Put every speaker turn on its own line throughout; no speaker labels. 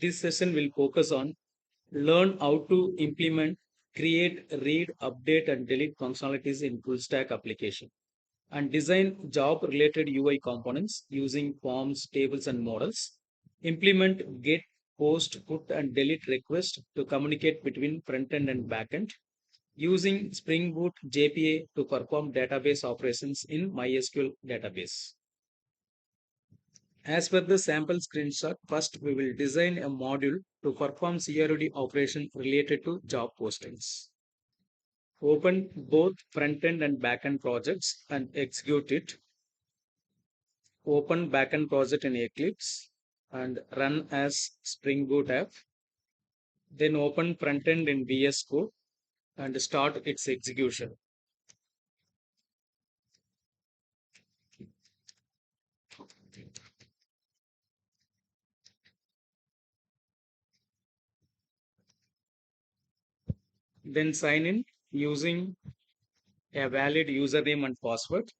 This session will focus on learn how to implement, create, read, update, and delete functionalities in full stack application, and design job related UI components using forms, tables, and models. Implement get, post, put, and delete request to communicate between front end and back end using Spring Boot JPA to perform database operations in MySQL database. As per the sample screenshot, first we will design a module to perform CRUD operation related to job postings. Open both front-end and back-end projects and execute it. Open back-end project in Eclipse and run as Spring Boot app. Then open front-end in VS Code and start its execution. Then sign in using a valid username and password.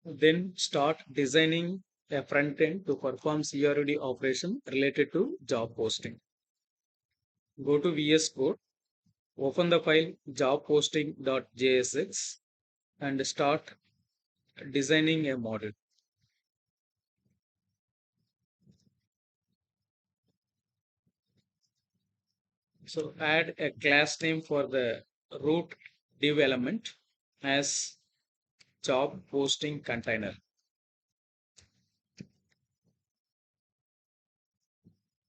Then start designing a front end to perform CRUD operation related to job posting. Go to VS Code, open the file jobposting.jsx and start designing a model. So add a class name for the root div element as job posting container.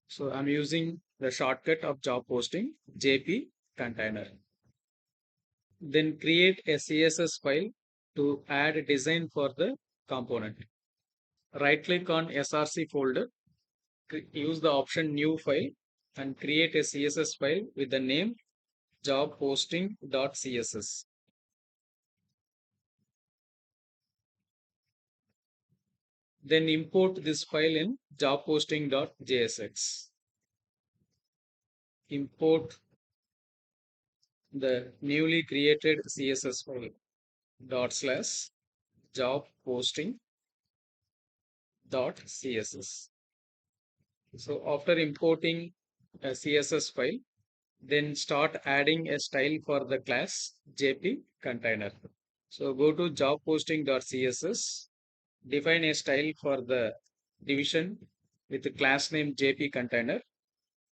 So I'm using the shortcut of job posting JP container. Then create a CSS file to add a design for the component. Right click on SRC folder, use the option new file and create a CSS file with the name jobposting.css. Then import this file in jobposting.jsx. Import the newly created CSS file /jobposting.css. So after importing a CSS file, then start adding a style for the class JP container. So go to jobposting.css, define a style for the division with the class name JP container,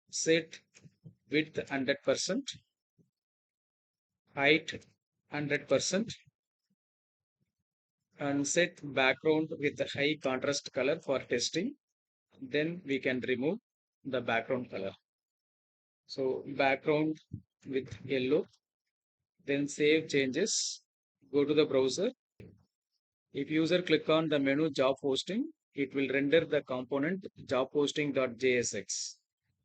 set width 100%, height 100%, and set background with a high contrast color for testing. Then we can remove the background color. So background with yellow, then save changes, go to the browser. If user click on the menu job posting, it will render the component jobposting.jsx.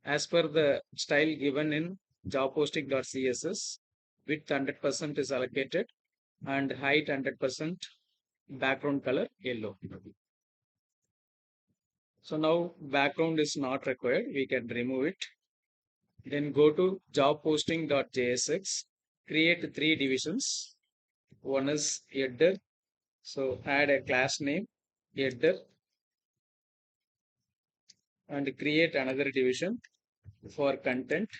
As per the style given in jobposting.css, width 100% is allocated and height 100%, background color yellow. So now background is not required, we can remove it. Then go to jobposting.jsx, create 3 divisions. One is header, so add a class name header and create another division for content.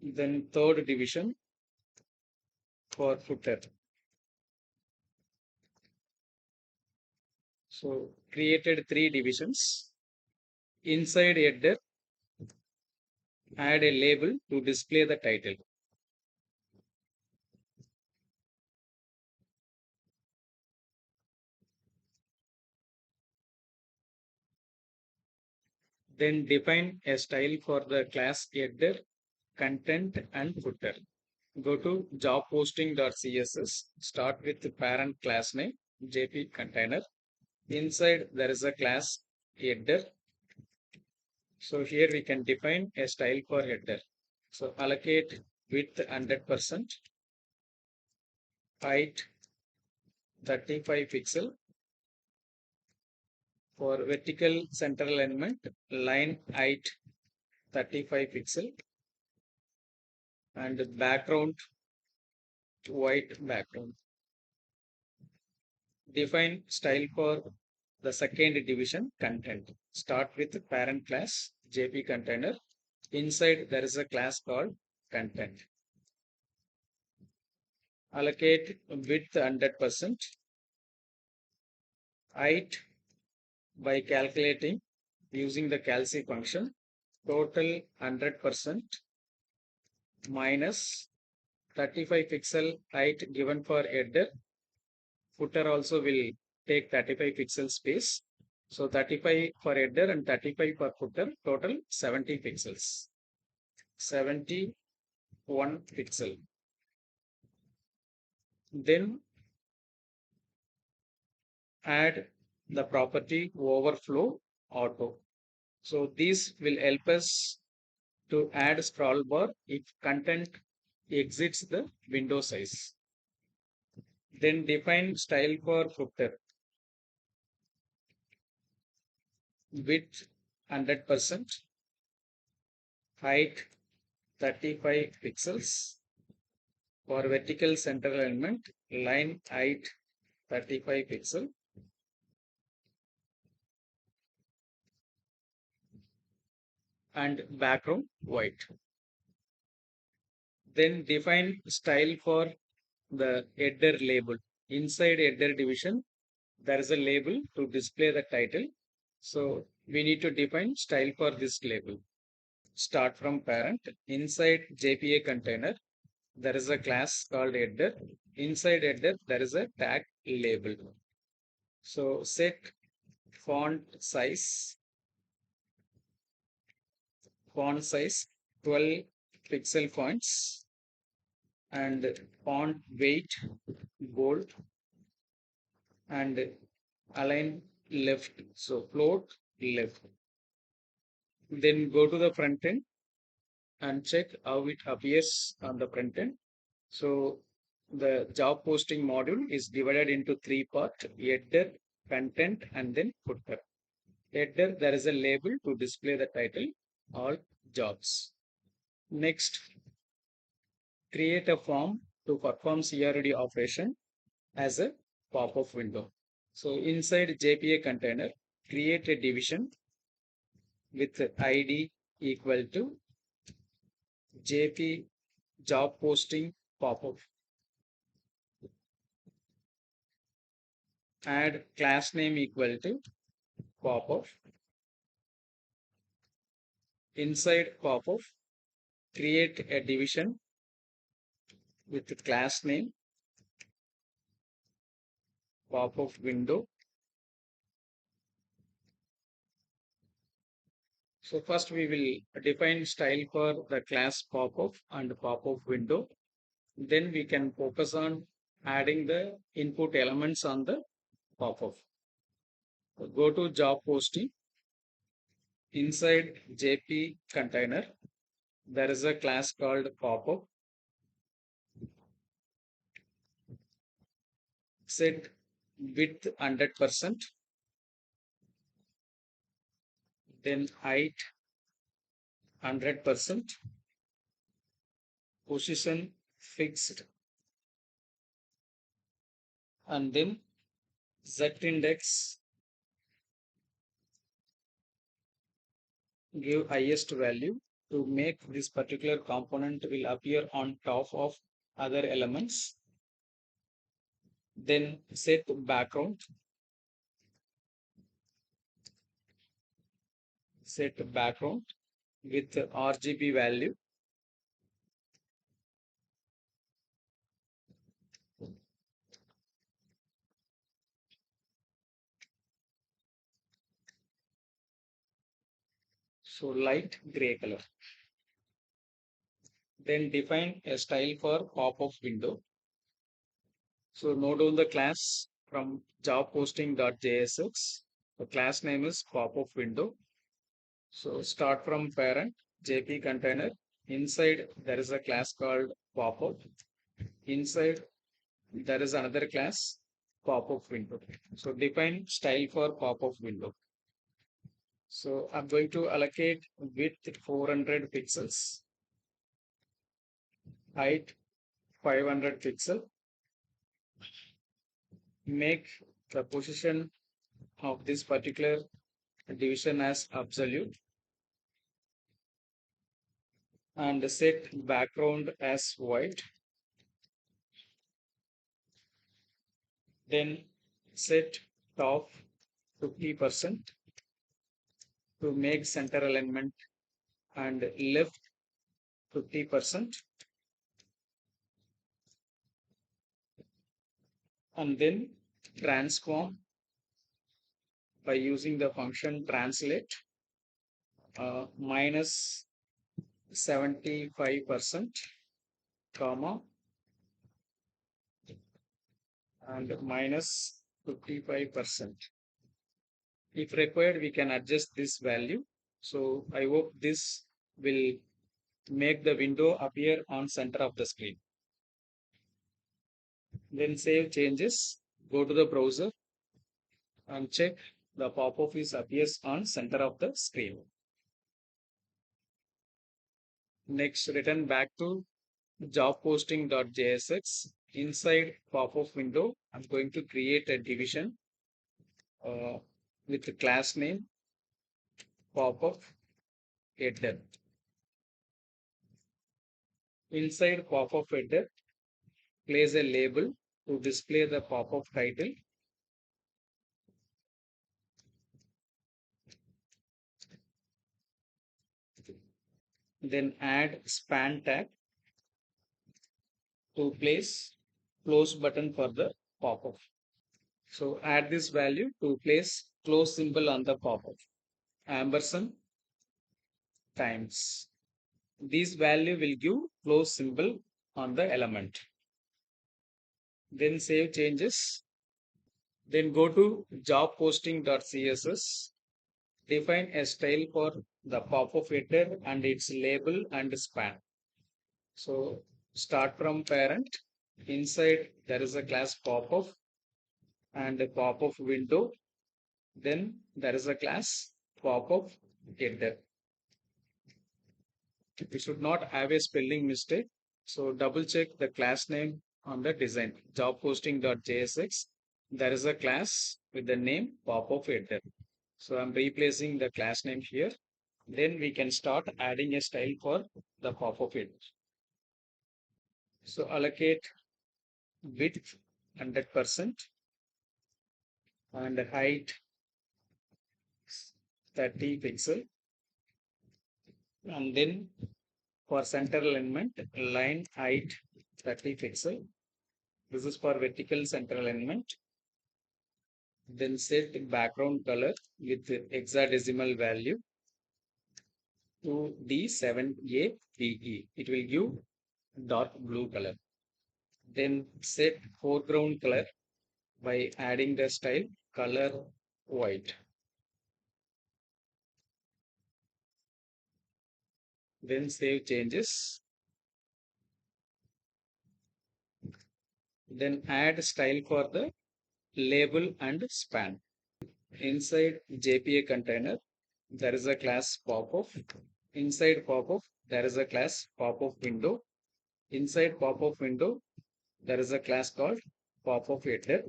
Then third division for footer. So created 3 divisions. Inside header, add a label to display the title. Then define a style for the class header, content, and footer. Go to jobposting.css, start with the parent class name, JP container. Inside there is a class header. So here we can define a style for header. So allocate width 100%, height 35 pixel. For vertical center alignment, line height 35 pixel and background white background. Define style for the second division content. Start with parent class JP container. Inside there is a class called content. Allocate width 100%. Height by calculating using the calci function. Total 100% minus 35 pixel height given for header. Footer also will take 35 pixel space. So 35 for header and 35 for footer, total 70 pixels. 71 pixel. Then add the property overflow auto. So this will help us to add scroll bar if content exits the window size. Then define style for footer. Width 100%, height 35 pixels. For vertical center alignment, line height 35 pixel. And background white. Then define style for the header label. Inside header division, there is a label to display the title. So we need to define style for this label. Start from parent. Inside JPA container, there is a class called header. Inside header, there is a tag label. So set font size 12 pixel points and font weight bold and align left, so float left. Then go to the front end and check how it appears on the front end. So the job posting module is divided into three parts: header, content, and then footer. Header, there is a label to display the title, all jobs. Next, create a form to perform CRD operation as a pop-up window. So inside JPA container, create a division with ID equal to JP job posting pop-up. Add class name equal to pop-up. Inside pop-up, create a division with class name pop-up window. So first we will define style for the class pop-up and pop-up window. Then we can focus on adding the input elements on the pop-up. Go to job posting. Inside JP container, there is a class called pop-up. Set width 100%. Then height 100%. Position fixed. And then Z index give highest value to make this particular component will appear on top of other elements. Then set background. Set background with RGB value. So light gray color. Then define a style for pop-up window. So note down the class from job posting.jsx. The class name is pop-up window. So start from parent JP container. Inside there is a class called pop-up. Inside there is another class pop-up window. So define style for pop-up window. So I'm going to allocate width 400 pixels, height 500 pixel. Make the position of this particular division as absolute and set background as white. Then set top 50% to make center alignment and left 50%, and then transform by using the function translate minus 75%, comma, and minus 55%. If required, we can adjust this value. So I hope this will make the window appear on center of the screen. Then save changes, go to the browser and check the pop-up is appears on center of the screen. Next, return back to job posting.jsx. Inside pop-up window, I'm going to create a division with the class name pop-up header. Inside pop-up header, place a label to display the pop-up title. Then add span tag to place close button for the pop-up. So add this value to place close symbol on the pop-up. Ampersand times. This value will give close symbol on the element. Then save changes. Then go to job posting.css. Define a style for the pop-up header and its label and span. So start from parent. Inside there is a class pop-up and a pop-up window. Then there is a class pop-up header. We should not have a spelling mistake. So double check the class name on the design. Job posting.jsx. There is a class with the name pop-up header. So I'm replacing the class name here. Then we can start adding a style for the pop-up header. So allocate width 100% and height 30 pixel. And then for center alignment, line height 30 pixel. This is for vertical center alignment. Then set background color with hexadecimal value to D7ABE. It will give dark blue color. Then set foreground color by adding the style color white. Then save changes. Then add style for the label and span. Inside JPA container, there is a class pop-up. Inside pop-up, there is a class pop-up window. Inside pop-up window, there is a class called pop-up header.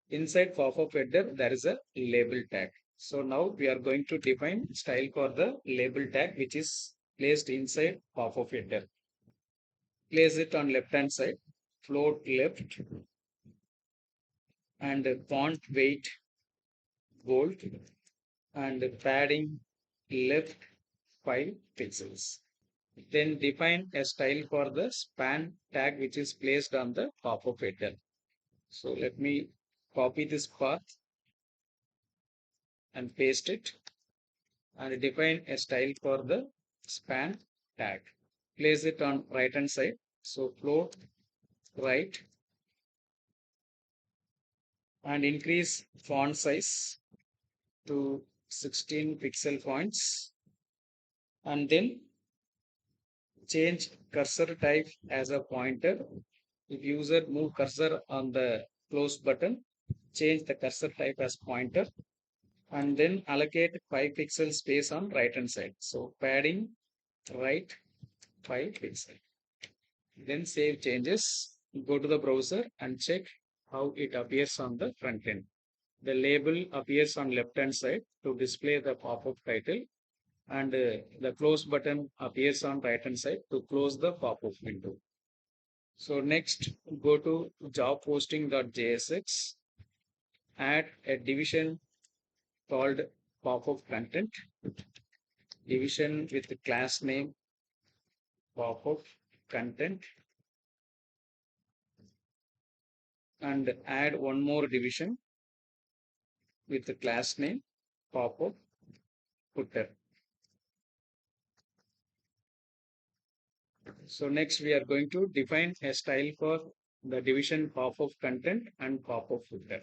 Inside pop-up header, there is a label tag. So now we are going to define style for the label tag, which is placed inside pop-up header. Place it on left hand side, float left, and font weight bold, and padding left 5 pixels. Then define a style for the span tag which is placed on the pop-up header. So let me copy this path and paste it and define a style for the span tag. Place it on right hand side. So float right and increase font size to 16 pixel points, and then change cursor type as a pointer. If user move cursor on the close button, change the cursor type as pointer, and then allocate 5 pixel space on right hand side. So padding right 5 pixel. Then save changes. Go to the browser and check how it appears on the front end. The label appears on left hand side to display the pop-up title, and the close button appears on right hand side to close the pop-up window. So next, go to job posting.jsx, add a division called pop-up content, division with the class name pop-up content, and add one more division with the class name pop-up footer. So next we are going to define a style for the division pop-up content and pop-up footer.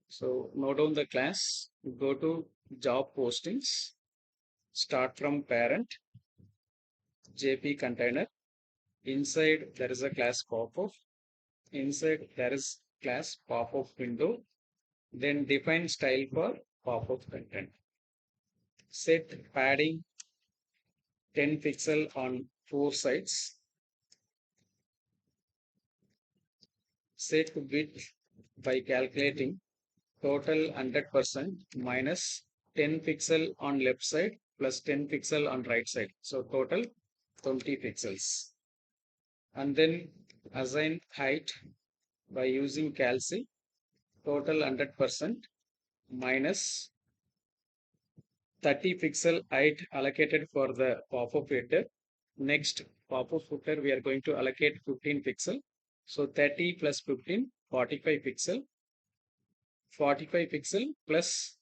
So note down the class, go to job postings, start from parent, JP container. Inside there is a class pop-up. Inside there is class pop-up window. Then define style for pop-up content. Set padding 10 pixel on 4 sides. Set width by calculating total 100% minus 10 pixel on left side plus 10 pixel on right side. So total 20 pixels. And then assign height by using calci, total 100% minus 30 pixel height allocated for the pop-up footer. Next pop-up footer we are going to allocate 15 pixel. So 30 plus 15, 45 pixel. 45 pixel plus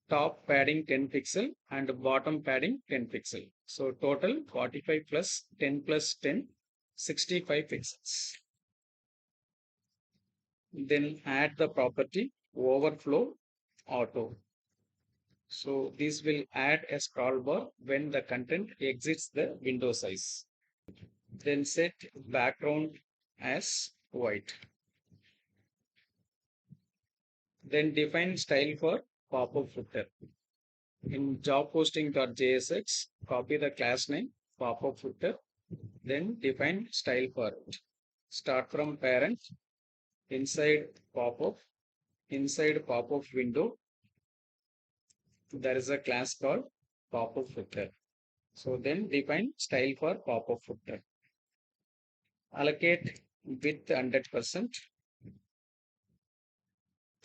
top padding 10 pixel and bottom padding 10 pixel. So total 45 plus 10 plus 10, 65 pixels. Then add the property overflow auto. So this will add a scroll bar when the content exits the window size. Then set background as white. Then define style for pop-up footer. In job posting.jsx, copy the class name pop-up footer, then define style for it. Start from parent, inside pop-up window, there is a class called pop-up footer. So then define style for pop-up footer. Allocate width 100%,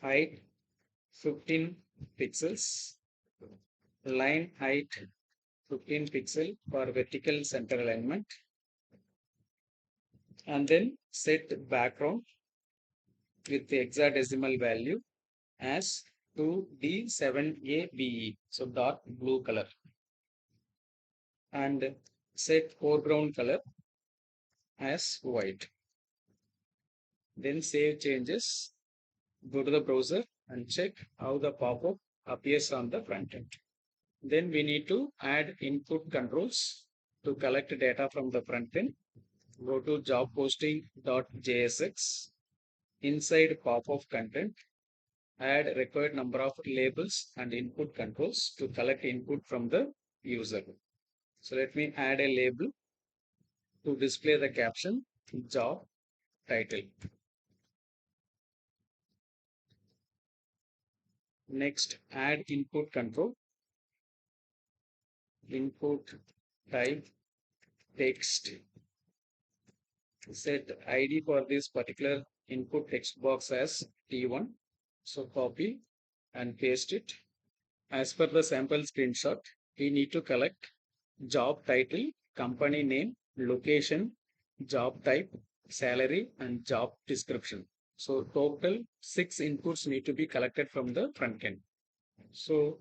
height 15 pixels, line height 15 pixel for vertical center alignment, and then set background with the hexadecimal value as 2D7ABE, so dark blue color, and set foreground color as white. Then save changes, go to the browser and check how the pop-up appears on the front end. Then we need to add input controls to collect data from the front end. Go to job posting.jsx, inside pop-up content, add required number of labels and input controls to collect input from the user. So let me add a label to display the caption job title. Next, add input control, input type text. Set ID for this particular input text box as T1. So copy and paste it. As per the sample screenshot, we need to collect job title, company name, location, job type, salary, and job description. So total 6 inputs need to be collected from the front end. So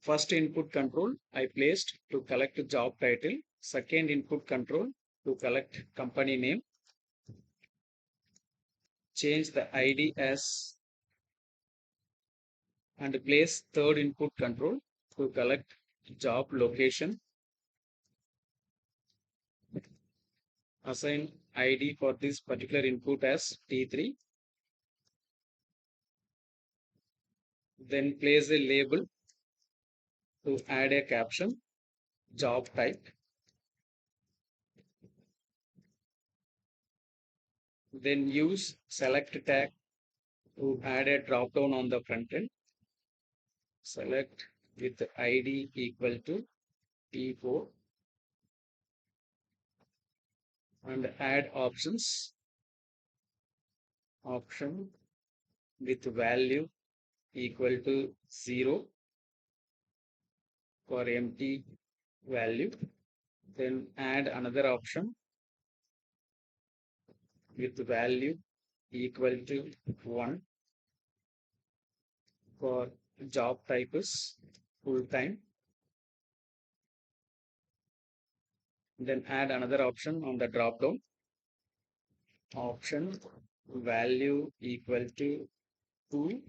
first input control I placed to collect job title, second input control to collect company name, change the ID as, and place third input control to collect job location, assign ID for this particular input as T3, then place a label to add a caption, job type, Then use select tag to add a drop down on the front end. Select with ID equal to P4 and add options. Option with value equal to 0 for empty value. Then add another option with value equal to 1 for job type is full time. Then add another option on the drop down. Option value equal to 2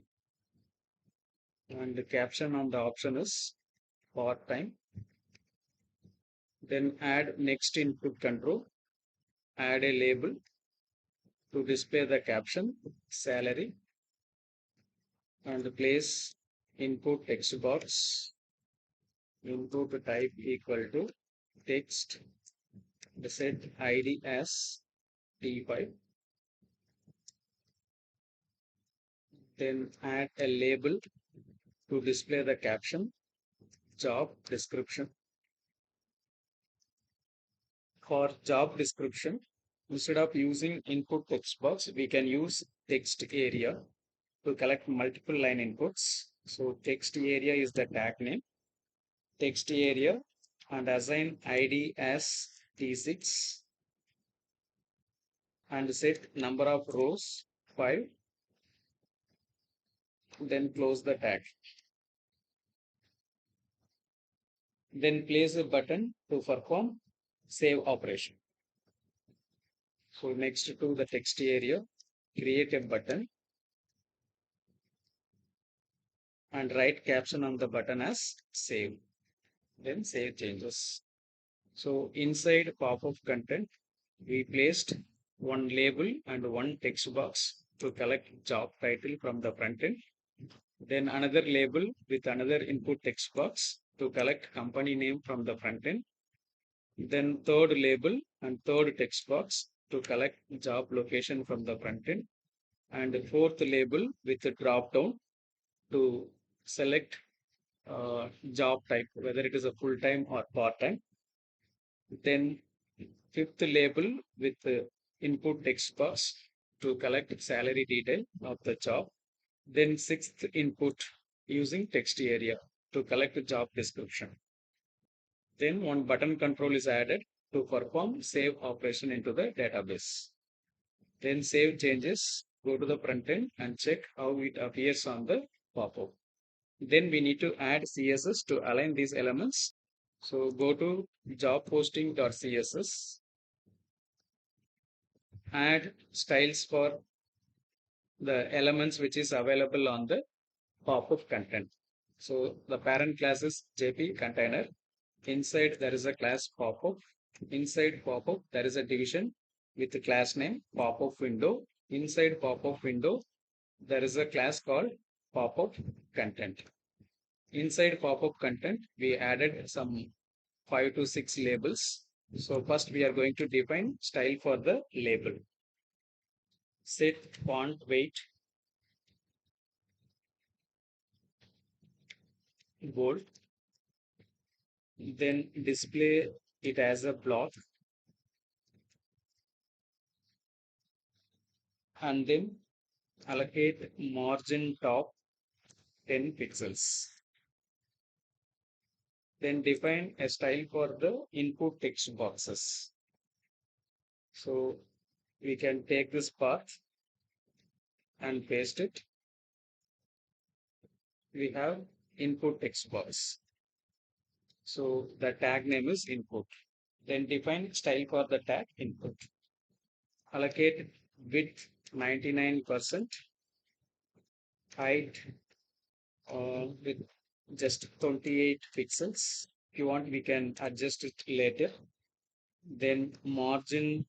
and the caption on the option is part time. Then add next input control. Add a label to display the caption salary and place input text box. Input type equal to text. Set ID as T5. Then add a label to display the caption job description. For job description, instead of using input text box, we can use text area to collect multiple line inputs. So text area is the tag name. Text area and assign ID as T6 and set number of rows 5. Then close the tag. Then place a button to perform save operation. So next to the text area, create a button and write caption on the button as save. Then save changes. So inside pop-up content, we placed one label and one text box to collect job title from the front end. Then another label with another input text box to collect company name from the front end. Then third label and third text box to collect job location from the front end. And fourth label with a drop down to select job type, whether it is a full-time or part-time. Then fifth label with the input text box to collect salary detail of the job. Then sixth input using text area to collect the job description. Then one button control is added to perform save operation into the database. Then save changes, go to the front end and check how it appears on the pop-up. Then we need to add CSS to align these elements. So go to job posting.css, add styles for the elements which is available on the pop-up content. So the parent class is JP container. Inside there is a class pop-up. Inside pop-up there is a division with the class name pop-up window. Inside pop-up window there is a class called pop-up content. Inside pop-up content we added some 5 to 6 labels. So first we are going to define style for the label. Set font weight bold, then display it as a block and then allocate margin top 10 pixels. Then define a style for the input text boxes. So we can take this path and paste it. We have input text box. So the tag name is input. Then define style for the tag input. Allocate width 99%, height with just 28 pixels. If you want, we can adjust it later. Then margin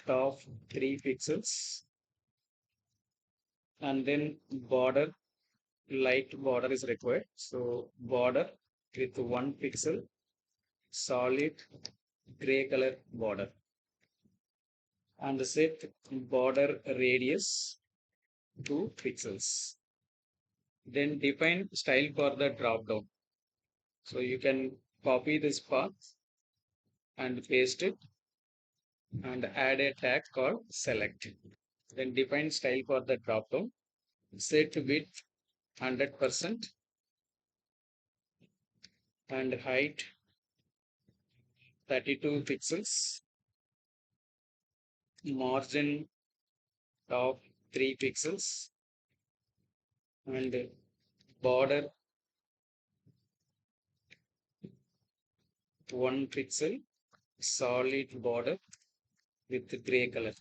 top 3 pixels. And then border, light border is required. So border with 1 pixel, solid gray color border. and set border radius 2 pixels. Then define style for the drop down. So you can copy this path and paste it and add a tag called select. Then define style for the drop down. Set width 100% and height 32 pixels. Margin top 3 pixels and border 1 pixel solid border with gray color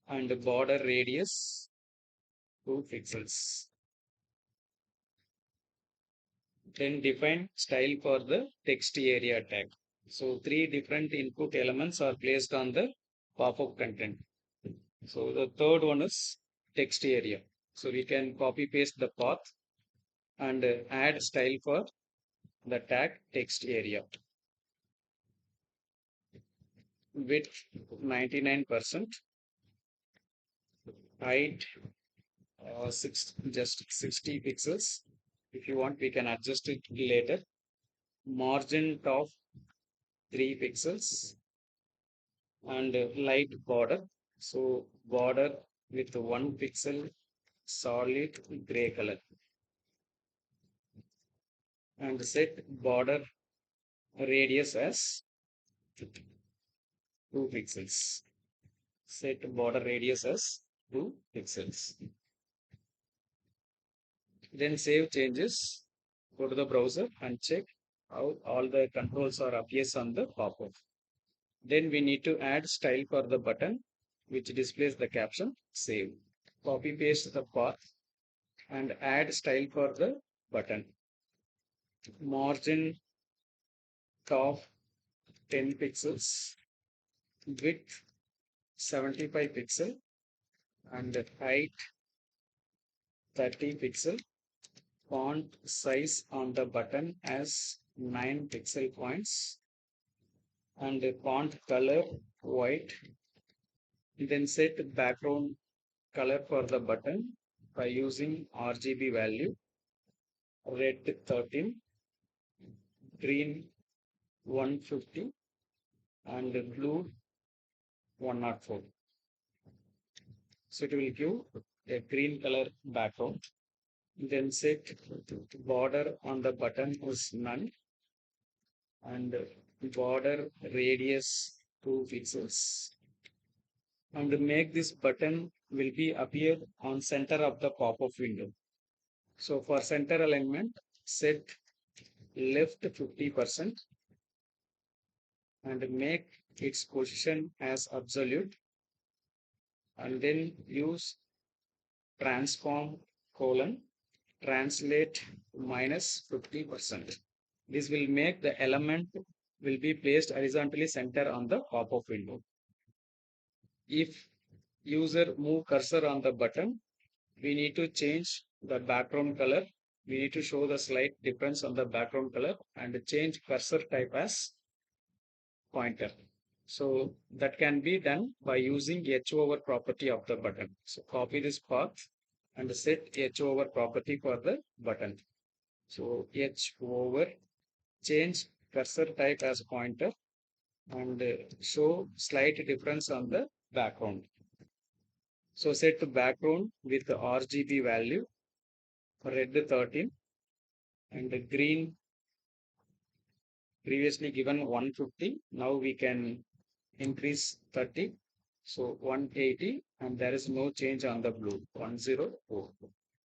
and border radius 2 pixels. Then define style for the text area tag. So three different input elements are placed on the pop-up content. So the third one is text area. So we can copy paste the path and add style for the tag text area. Width 99%, height just 60 pixels. If you want, we can adjust it later. Margin top 3 pixels and light border. So border with 1 pixel solid gray color and set border radius as 2 pixels. Set border radius as 2 pixels. Then save changes. Go to the browser and check how all the controls are appears on the pop-up. Then we need to add style for the button which displays the caption. Save. Copy paste the path and add style for the button. Margin top 10 pixels, width 75 pixel and height 30 pixel. Font size on the button as 9 pixel points and font color white. Then set background color for the button by using RGB value. Red 13, green 150 and blue 104. So it will give a green color background. Then set border on the button is none and border radius 2 pixels. And make this button will be appear on center of the pop-up window. So for center alignment, set left 50% and make its position as absolute and then use transform colon translate minus 50%. This will make the element will be placed horizontally center on the pop-up window. If user move cursor on the button, we need to change the background color. We need to show the slight difference on the background color and change cursor type as pointer. So that can be done by using H over property of the button. So copy this path and set H over property for the button. So H over change cursor type as pointer and show slight difference on the background. So set the background with the RGB value red 13 and green previously given 150. Now we can increase 30. So 180 and there is no change on the blue 104.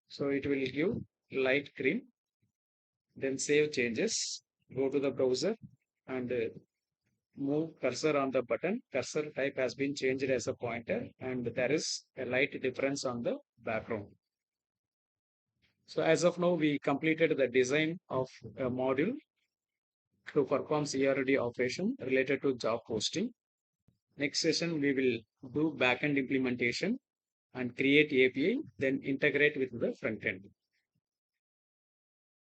So it will give light green. Then save changes. Go to the browser and move cursor on the button. Cursor type has been changed as a pointer and there is a light difference on the background. So as of now, we completed the design of a module to perform CRD operation related to job posting. Next session, we will do backend implementation and create API, then integrate with the front end.